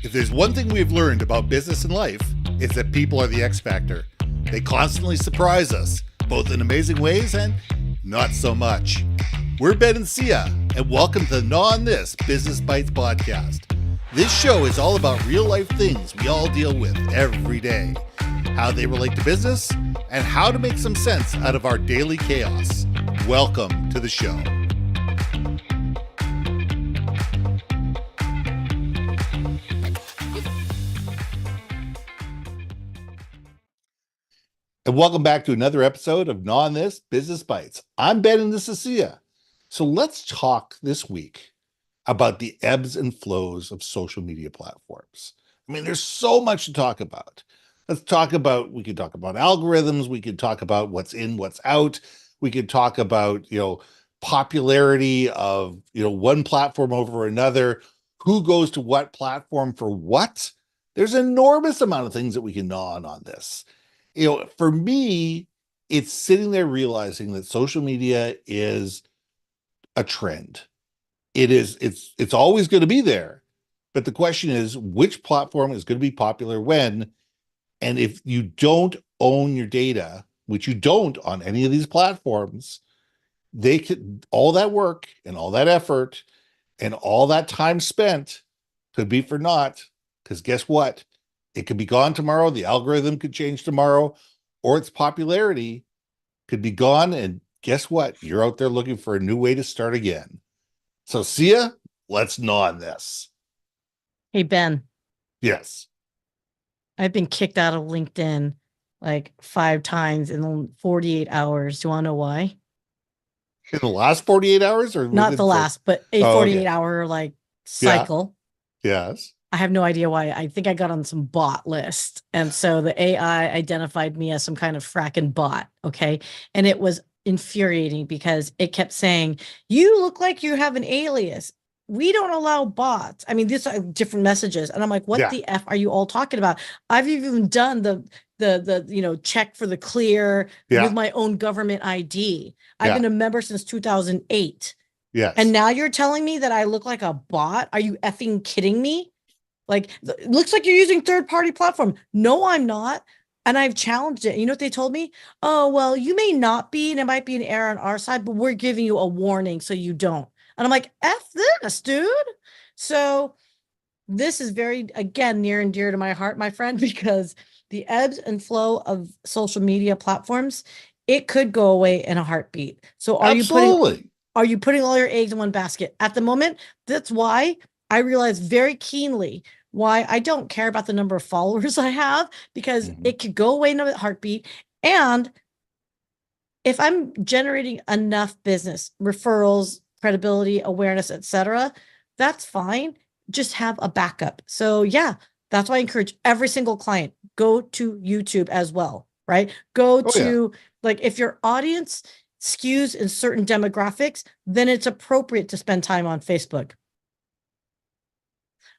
If there's one thing we've learned about business and life, it's that people are the X factor. They constantly surprise us, both in amazing ways and not so much. We're Ben and Syya, and welcome to the Gnaw on This Business Bites podcast. This show is all about real life things we all deal with every day, how they relate to business, and how to make some sense out of our daily chaos. Welcome to the show. And welcome back to another episode of Gnaw on This Business Bites. I'm Ben and this is Syya. So let's talk this week about the ebbs and flows of social media platforms. I mean, there's so much to talk about. We could talk about algorithms. We could talk about what's in, what's out. We could talk about, popularity of, one platform over another, who goes to what platform for what. There's an enormous amount of things that we can gnaw on this. For me, it's sitting there realizing that social media is a trend. It's always going to be there. But the question is, which platform is going to be popular when? And if you don't own your data, which you don't on any of these platforms, they could, all that work and all that effort and all that time spent could be for naught. Because guess what? It could be gone tomorrow. The algorithm could change tomorrow, or its popularity could be gone. And guess what? You're out there looking for a new way to start again. So, Syya, let's gnaw on this. Hey, Ben. Yes. I've been kicked out of LinkedIn like 5 times in 48 hours. Do you want to know why? In the last 48 hours? Or not the last, but a 48-hour cycle. Yeah. Yes. I have no idea why. I think I got on some bot list. And so the AI identified me as some kind of fracking bot. Okay. And it was infuriating because it kept saying, you look like you have an alias. We don't allow bots. I mean, these are different messages. And I'm like, what the F are you all talking about? I've even done the check for the clear with my own government ID. I've been a member since 2008. Yes. And now you're telling me that I look like a bot? Are you effing kidding me? Like, it looks like you're using third-party platform. No, I'm not. And I've challenged it. You know what they told me? Oh, well, you may not be, and it might be an error on our side, but we're giving you a warning so you don't. And I'm like, F this, dude. So this is very, again, near and dear to my heart, my friend, because the ebbs and flow of social media platforms, it could go away in a heartbeat. So are you putting all your eggs in one basket? At the moment, that's why I realize very keenly why I don't care about the number of followers I have, because it could go away in a heartbeat. And if I'm generating enough business, referrals, credibility, awareness, etc., that's fine. Just have a backup. So yeah, that's why I encourage every single client, go to YouTube as well, right? If your audience skews in certain demographics, then it's appropriate to spend time on Facebook.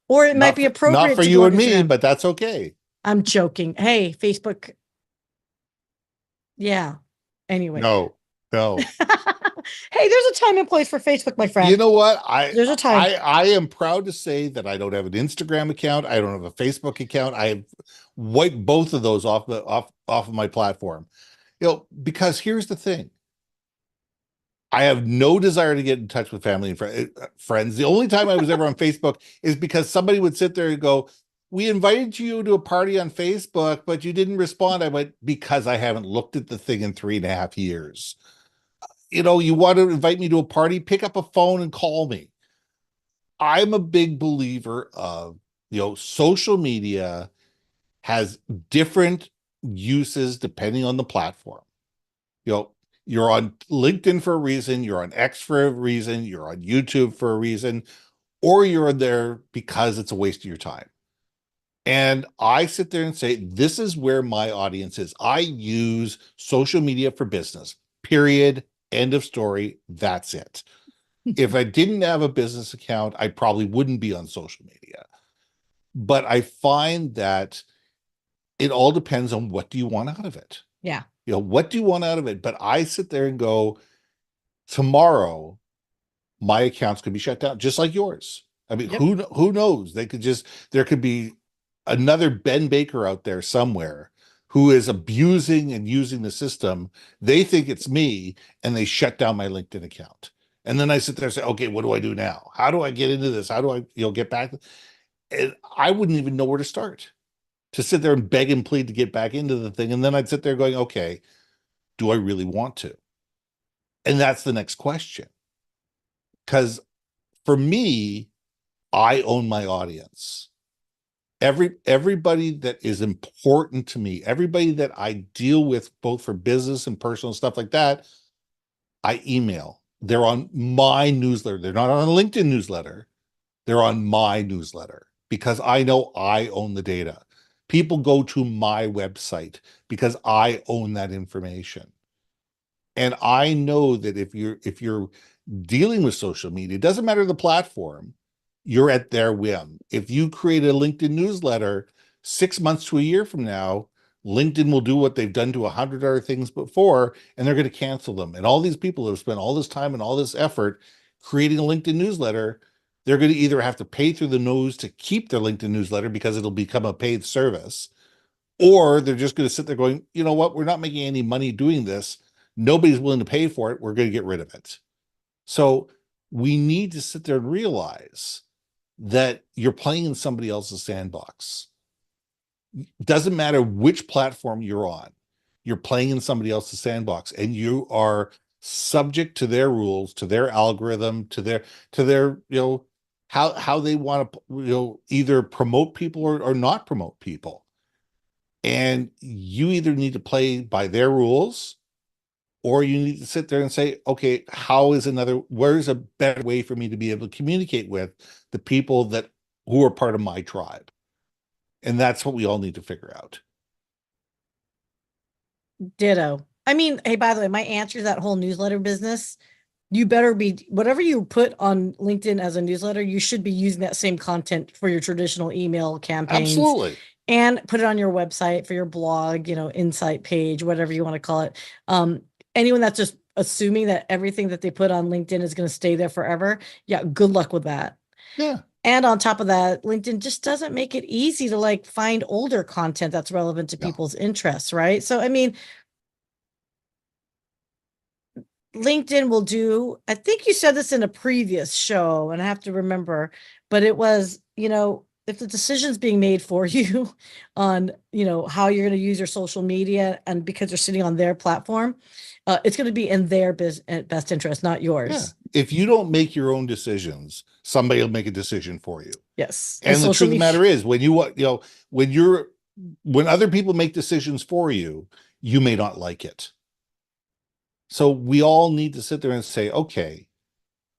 Or it might be appropriate. Not for you and me, but that's okay. I'm joking. Hey, Facebook. Yeah. Anyway. No. Hey, there's a time and place for Facebook, my friend. You know what? There's a time. I am proud to say that I don't have an Instagram account. I don't have a Facebook account. I have wiped both of those off of my platform. Because here's the thing. I have no desire to get in touch with family and friends. The only time I was ever on Facebook is because somebody would sit there and go, we invited you to a party on Facebook, but you didn't respond. I went, because I haven't looked at the thing in 3.5 years. You want to invite me to a party, pick up a phone and call me. I'm a big believer of, social media has different uses depending on the platform. You're on LinkedIn for a reason, you're on X for a reason, you're on YouTube for a reason, or you're there because it's a waste of your time. And I sit there and say, this is where my audience is. I use social media for business, period, end of story, that's it. If I didn't have a business account, I probably wouldn't be on social media. But I find that it all depends on what do you want out of it. Yeah. What do you want out of it? But I sit there and go, tomorrow, my accounts could be shut down, just like yours. I mean, Yep. who knows? There could be another Ben Baker out there somewhere who is abusing and using the system. They think it's me, and they shut down my LinkedIn account. And then I sit there and say, okay, what do I do now? How do I get into this? How do I, get back? And I wouldn't even know where to start, to sit there and beg and plead to get back into the thing. And then I'd sit there going, okay, do I really want to? And that's the next question. Because for me, I own my audience. Everybody that is important to me, everybody that I deal with, both for business and personal stuff like that, I email. They're on my newsletter. They're not on a LinkedIn newsletter. They're on my newsletter because I know I own the data. People go to my website because I own that information. And I know that if you're dealing with social media, it doesn't matter the platform, you're at their whim. If you create a LinkedIn newsletter 6 months to a year from now, LinkedIn will do what they've done to 100 other things before, and they're going to cancel them. And all these people have spent all this time and all this effort creating a LinkedIn newsletter, they're going to either have to pay through the nose to keep their LinkedIn newsletter because it'll become a paid service, or they're just going to sit there going, you know what, we're not making any money doing this. Nobody's willing to pay for it. We're going to get rid of it. So we need to sit there and realize that you're playing in somebody else's sandbox. Doesn't matter which platform you're on, you're playing in somebody else's sandbox, and you are subject to their rules, to their algorithm, to their how they want to either promote people or not promote people. And you either need to play by their rules, or you need to sit there and say, okay, where's a better way for me to be able to communicate with the people who are part of my tribe? And that's what we all need to figure out. Ditto. I mean, hey, by the way, my answer to that whole newsletter business, you better be, whatever you put on LinkedIn as a newsletter, you should be using that same content for your traditional email campaigns Absolutely. and put it on your website for your blog, insight page, whatever you want to call it. Anyone that's just assuming that everything that they put on LinkedIn is going to stay there forever, yeah, good luck with that. Yeah. And on top of that, LinkedIn just doesn't make it easy to like find older content that's relevant to No. people's interests, right? So, I mean, LinkedIn will do, I think you said this in a previous show, and I have to remember, but it was, if the decision's being made for you on, how you're going to use your social media, and because you're sitting on their platform, it's going to be in their best interest, not Yeah. yours. If you don't make your own decisions, somebody will make a decision for you. Yes. And And the social truth of the media, matter is, when other people make decisions for you, you may not like it. So we all need to sit there and say, okay,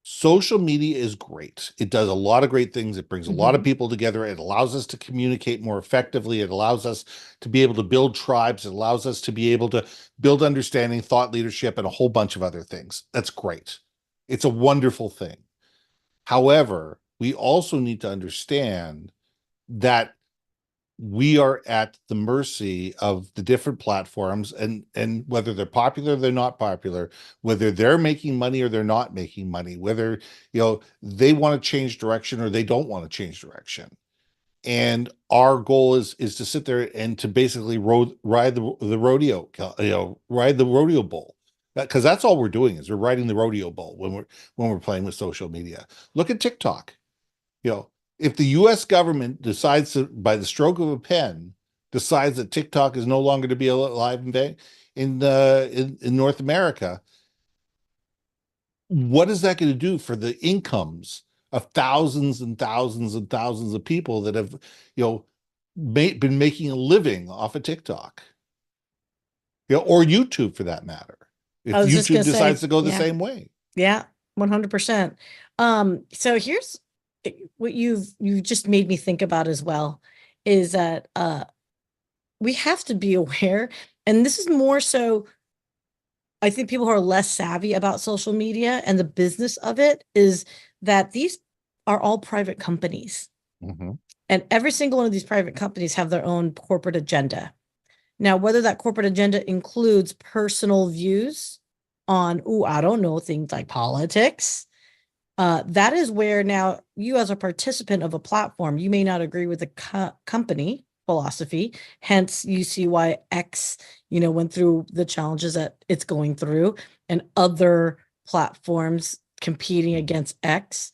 social media is great. It does a lot of great things. It brings a lot of people together. It allows us to communicate more effectively. It allows us to be able to build tribes. It allows us to be able to build understanding, thought leadership, and a whole bunch of other things. That's great. It's a wonderful thing. However, we also need to understand that we are at the mercy of the different platforms, and whether they're popular or they're not popular, whether they're making money or they're not making money, whether they want to change direction or they don't want to change direction. And our goal is to sit there and to basically ride the rodeo, ride the rodeo bull, because that's all we're doing is we're riding the rodeo bull when we're playing with social media. Look at TikTok. you know, if the US government decides to, by the stroke of a pen, decides that TikTok is no longer to be alive in North America, what is that going to do for the incomes of thousands and thousands and thousands of people that have, been making a living off of TikTok, or YouTube for that matter, I if was just YouTube gonna say, decides to go the yeah, same way? yeah, 100%. So here's what you've just made me think about as well, is that we have to be aware, and this is more so, I think people who are less savvy about social media and the business of it, is that these are all private companies. Mhm. And every single one of these private companies have their own corporate agenda. Now, whether that corporate agenda includes personal views on, I don't know, things like politics, That is where now you, as a participant of a platform, you may not agree with the company philosophy. Hence, you see why X, went through the challenges that it's going through, and other platforms competing against X.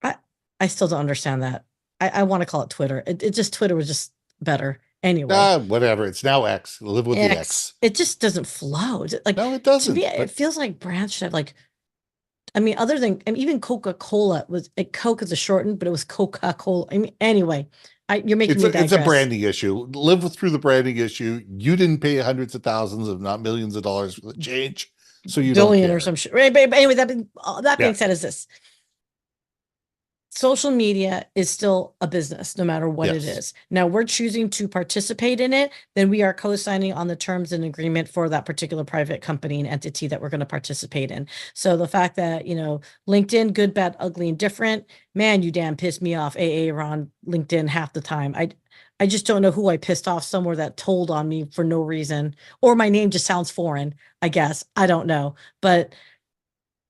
I I still don't understand that. I want to call it Twitter. It just Twitter was just better anyway. Whatever. It's now X. Live with the X, X. it just doesn't flow. Like, No, it to me, doesn't. it But feels like brands should have, like, I mean, other than, and even Coca-Cola was, Coke is a shortened, but it was Coca-Cola. I mean, anyway, you're making me it's a digress. branding issue. Live through the branding issue. You didn't pay hundreds of thousands, if not millions of dollars for the change, so you don't Billion or care. some shit. Right? But anyway, that Yeah. being said, is this: social media is still a business, no matter what it Yes. is. Now we're choosing to participate in it, then we are co-signing on the terms and agreement for that particular private company and entity that we're going to participate in. So the fact that, LinkedIn, good, bad, ugly, and different, man, you damn pissed me off, AA on LinkedIn half the time. I just don't know who I pissed off somewhere that told on me for no reason, or my name just sounds foreign, I guess. I don't know. But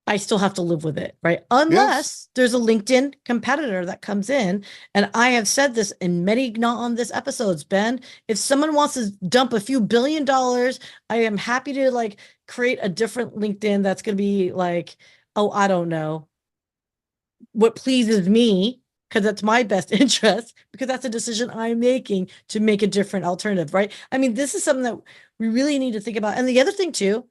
I still have to live with it, right? Yes. Unless there's a LinkedIn competitor that comes in. And I have said this in many not on this episodes, Ben. If someone wants to dump a few $1 billion, I am happy to, like, create a different LinkedIn that's going to be like, oh, I don't know, what pleases me, because that's my best interest, because that's a decision I'm making to make a different alternative, right? I mean, this is something that we really need to think about. And the other thing too,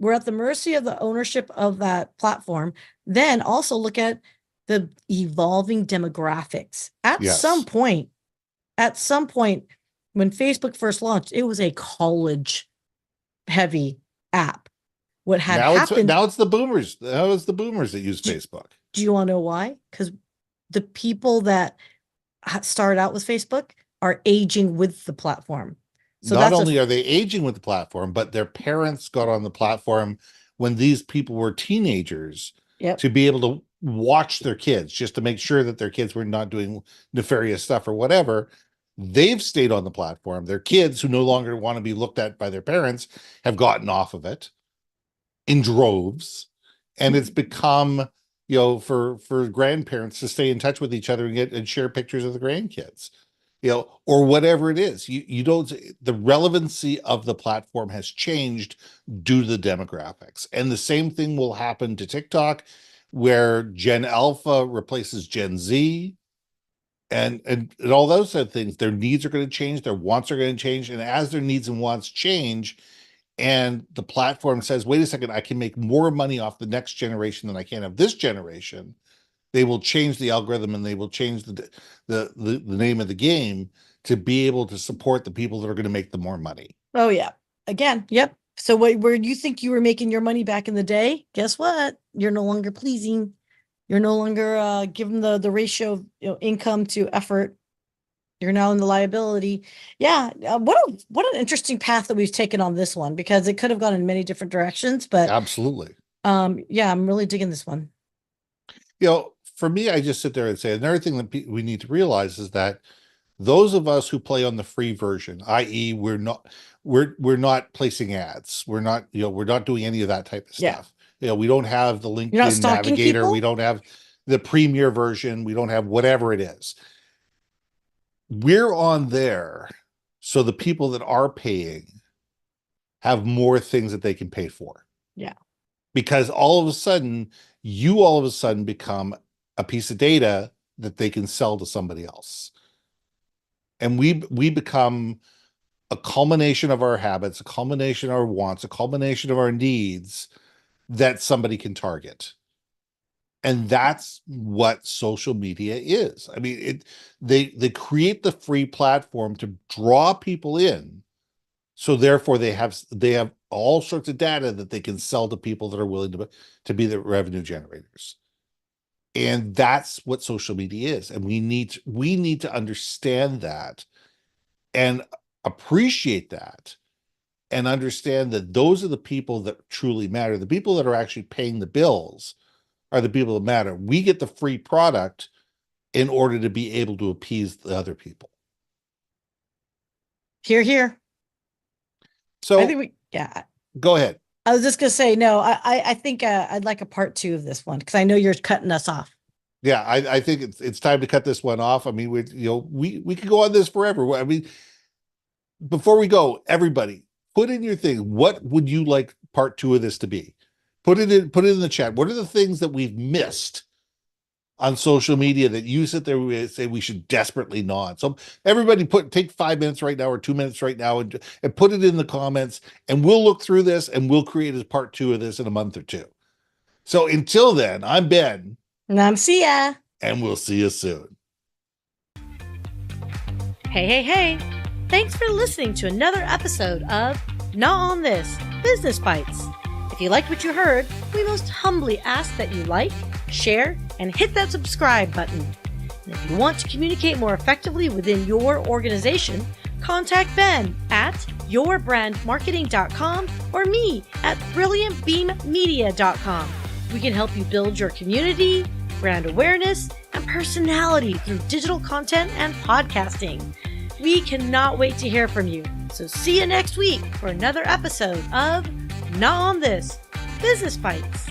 we're at the mercy of the ownership of that platform. Then also look at the evolving demographics. Yes. At some point, when Facebook first launched, it was a college heavy app. What had happened, Now it's the boomers. Now it's the boomers that use do, Facebook. do you want to know why? Because the people that started out with Facebook are aging with the platform. So Not that's a, only are they aging with the platform, but their parents got on the platform when these people were teenagers yep. to be able to watch their kids, just to make sure that their kids were not doing nefarious stuff or whatever. They've stayed on the platform. Their kids, who no longer want to be looked at by their parents, have gotten off of it in droves. And it's become, for grandparents to stay in touch with each other and share pictures of the grandkids, or whatever it is. You don't, the relevancy of the platform has changed due to the demographics. And the same thing will happen to TikTok, where Gen Alpha replaces Gen Z, and all those other things. Their needs are going to change, their wants are going to change. And as their needs and wants change, and the platform says, wait a second, I can make more money off the next generation than I can of this generation, they will change the algorithm, and they will change the name of the game to be able to support the people that are going to make the more money. Oh yeah. Again, yep. So where you think you were making your money back in the day, guess what? You're no longer pleasing. You're no longer given the ratio of, income to effort. You're now in the liability. Yeah. What an interesting path that we've taken on this one, because it could have gone in many different directions. But Absolutely. yeah, I'm really digging this one. For me, I just sit there and say, another thing that we need to realize is that those of us who play on the free version, i.e., we're not placing ads, we're not doing any of that type of Yeah. stuff. We don't have the You're not LinkedIn stalking Navigator, we people? don't have the premier version, we don't have whatever it is. We're on there, so the people that are paying have more things that they can pay for. Yeah. Because all of a sudden become a piece of data that they can sell to somebody else. And we become a culmination of our habits, a culmination of our wants, a culmination of our needs that somebody can target. And that's what social media is. I mean, they create the free platform to draw people in. So therefore they have all sorts of data that they can sell to people that are willing to be the revenue generators. And that's what social media is. And we need to understand that and appreciate that, and understand that those are the people that truly matter. The people that are actually paying the bills are the people that matter. We get the free product in order to be able to appease the other people. Here, here. I think So yeah. go ahead. I was just gonna say no. I think I'd like a part 2 of this one because I know you're cutting us off. Yeah, I think it's time to cut this one off. I mean, we could go on this forever. I mean, before we go, everybody, put in your thing. What would you like part 2 of this to be? Put it in the chat. What are the things that we've missed on social media that you sit there and say we should desperately not? So everybody take 5 minutes right now or 2 minutes right now and put it in the comments, and we'll look through this and we'll create a part 2 of this in a month or two. So until then, I'm Ben. And I'm Syya. And we'll see you soon. Hey. Thanks for listening to another episode of Not on This, Business Bites. If you liked what you heard, we most humbly ask that you like, share, and hit that subscribe button. And if you want to communicate more effectively within your organization, contact Ben at yourbrandmarketing.com or me at brilliantbeammedia.com. We can help you build your community, brand awareness, and personality through digital content and podcasting. We cannot wait to hear from you. So see you next week for another episode of Not on This, Business Bites.